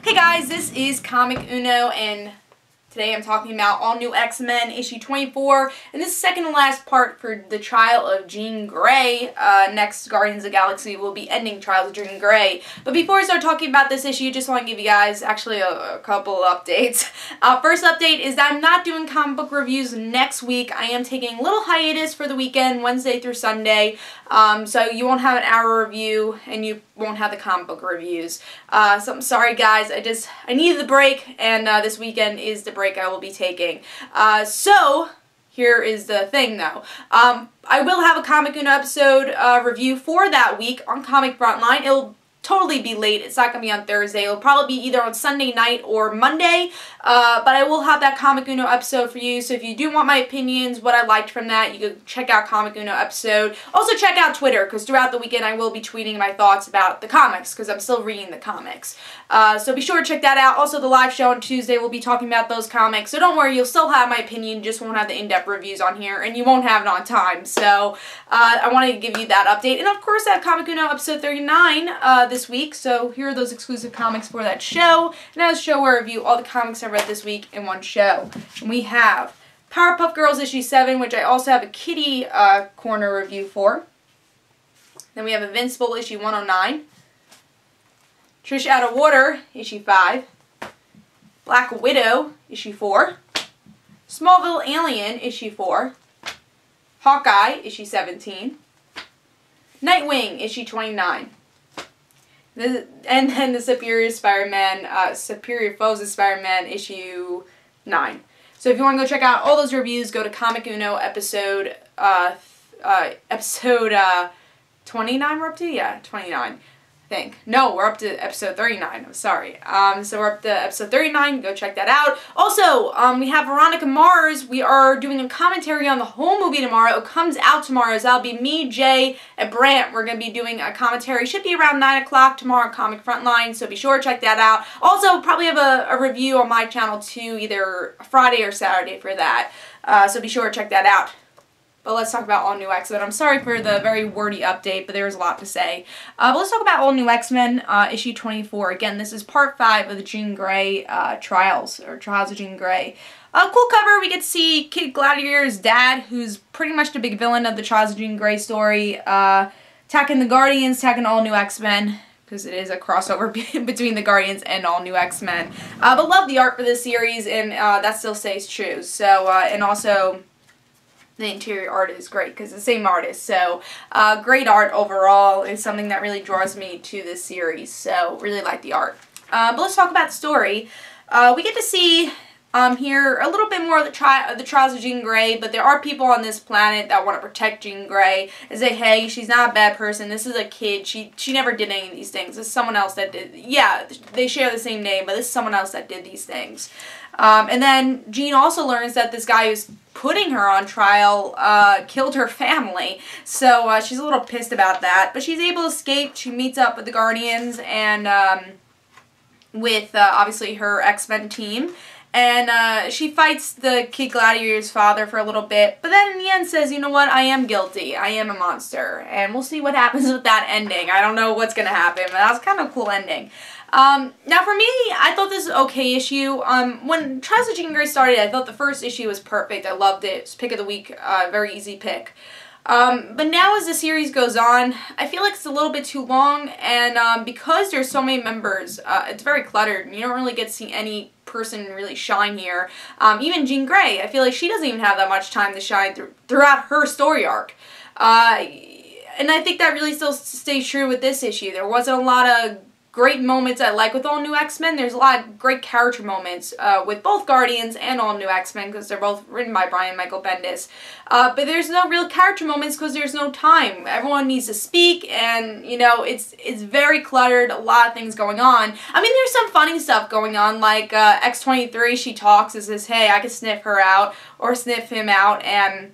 Hey guys, this is Comic Uno, and today I'm talking about All New X-Men issue 24, and this is second to last part for the trial of Jean Grey. Next Guardians of the Galaxy will be ending Trials of Jean Grey. But before I start talking about this issue, just want to give you guys actually a couple of updates. First update is that I'm not doing comic book reviews next week. I am taking a little hiatus for the weekend, Wednesday through Sunday. So you won't have an hour review, and you won't have the comic book reviews. So I'm sorry guys, I needed the break, and this weekend is the break I will be taking. So here is the thing though. I will have a Comic Uno episode review for that week on Comic Frontline. It'll totally be late. It's not going to be on Thursday. It'll probably be either on Sunday night or Monday, but I will have that Comic Uno episode for you, so if you do want my opinions, what I liked from that, you can check out Comic Uno episode. Also check out Twitter, because throughout the weekend I will be tweeting my thoughts about the comics, because I'm still reading the comics. So be sure to check that out. Also the live show on Tuesday, we'll be talking about those comics, so don't worry, you'll still have my opinion, just won't have the in-depth reviews on here, and you won't have it on time. So I wanted to give you that update. And of course I have Comic Uno episode 39 this week, so here are those exclusive comics for that show. And that show where I review all the comics I read this week in one show. And we have Powerpuff Girls issue 7, which I also have a Kitty corner review for. Then we have Invincible issue 109. Trish Out of Water issue 5. Black Widow issue 4. Smallville Alien issue 4. Hawkeye issue 17. Nightwing issue 29. And then the Superior Spider-Man, Superior Foes of Spider-Man issue 9. So if you want to go check out all those reviews, go to Comic Uno episode 29 we're up to? Yeah, 29. I think. No, we're up to episode 39. I'm sorry. So we're up to episode 39. Go check that out. Also, we have Veronica Mars. We are doing a commentary on the whole movie tomorrow. It comes out tomorrow. So that'll be me, Jay, and Brant. We're going to be doing a commentary. Should be around 9 o'clock tomorrow on Comic Frontline. So be sure to check that out. Also, probably have a review on my channel too, either Friday or Saturday for that. So be sure to check that out. But let's talk about All New X-Men. I'm sorry for the very wordy update, but there was a lot to say. But let's talk about All New X-Men, issue 24. Again, this is part 5 of the Jean Grey Trials of Jean Grey. Cool cover. We get to see Kid Gladiator's dad, who's pretty much the big villain of the Trials of Jean Grey story, attacking the Guardians, attacking All New X-Men, because it is a crossover between the Guardians and All New X-Men. But love the art for this series, and that still stays true. So, and also the interior art is great because it's the same artist. So great art overall is something that really draws me to this series. So really like the art. But let's talk about the story. We get to see here a little bit more of the Trials of Jean Grey, but there are people on this planet that want to protect Jean Grey and say, hey, she's not a bad person. This is a kid. She never did any of these things. This is someone else that did. Yeah, they share the same name, but this is someone else that did these things. And then Jean also learns that this guy who's putting her on trial killed her family, so she's a little pissed about that, but she's able to escape. She meets up with the Guardians and with obviously her X-Men team, and she fights the Kid Gladiator's father for a little bit, but then in the end says, you know what, I am guilty, I am a monster, and we'll see what happens with that ending. I don't know what's gonna happen, but that was kind of a cool ending. Now for me, I thought this was an okay issue. When Trials of Jean Grey started, I thought the first issue was perfect. I loved it. It was pick of the week, very easy pick. But now as the series goes on, I feel like it's a little bit too long, and because there's so many members, it's very cluttered, and you don't really get to see any person really shine here. Even Jean Grey, I feel like she doesn't even have that much time to shine throughout her story arc. And I think that really still stays true with this issue. There wasn't a lot of great moments I like with All New X-Men. There's a lot of great character moments with both Guardians and All New X-Men, because they're both written by Brian Michael Bendis. But there's no real character moments because there's no time. Everyone needs to speak, and you know, it's very cluttered, a lot of things going on. I mean, there's some funny stuff going on, like X-23, she talks and says, hey, I can sniff her out, or sniff him out, and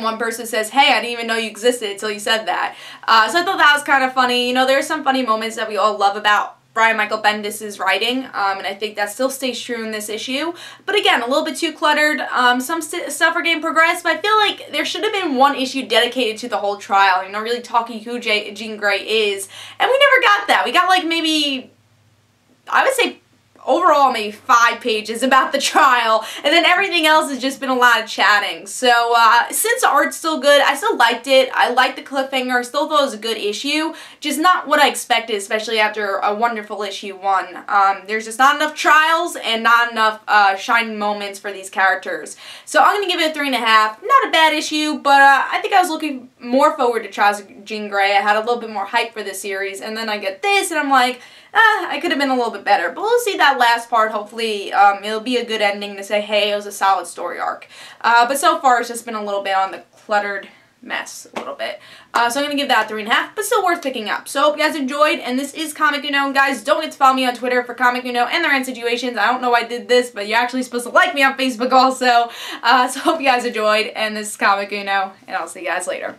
one person says, hey, I didn't even know you existed until you said that. So I thought that was kind of funny. You know, there are some funny moments that we all love about Brian Michael Bendis' writing, and I think that still stays true in this issue. But again, a little bit too cluttered. Some stuff are getting progressed, but I feel like there should have been one issue dedicated to the whole trial, you know, really talking who Jean Grey is. And we never got that. We got like maybe, I would say overall maybe 5 pages about the trial, and then everything else has just been a lot of chatting. So since the art's still good, I still liked it. I liked the cliffhanger. I still thought it was a good issue, just not what I expected, especially after a wonderful issue 1. There's just not enough trials and not enough shining moments for these characters. So I'm going to give it a 3.5. Not a bad issue, but I think I was looking more forward to Trials of Jean Grey. I had a little bit more hype for this series, and then I get this, and I'm like, I could have been a little bit better. But we'll see that last part. Hopefully, it'll be a good ending to say, hey, it was a solid story arc. But so far, it's just been a little bit on the cluttered mess a little bit. So I'm going to give that 3.5, but still worth picking up. So hope you guys enjoyed, and this is Comic Uno. Guys, don't forget to follow me on Twitter for Comic Uno and the Rant Situations. I don't know why I did this, but you're actually supposed to like me on Facebook also. So hope you guys enjoyed, and this is Comic Uno, and I'll see you guys later.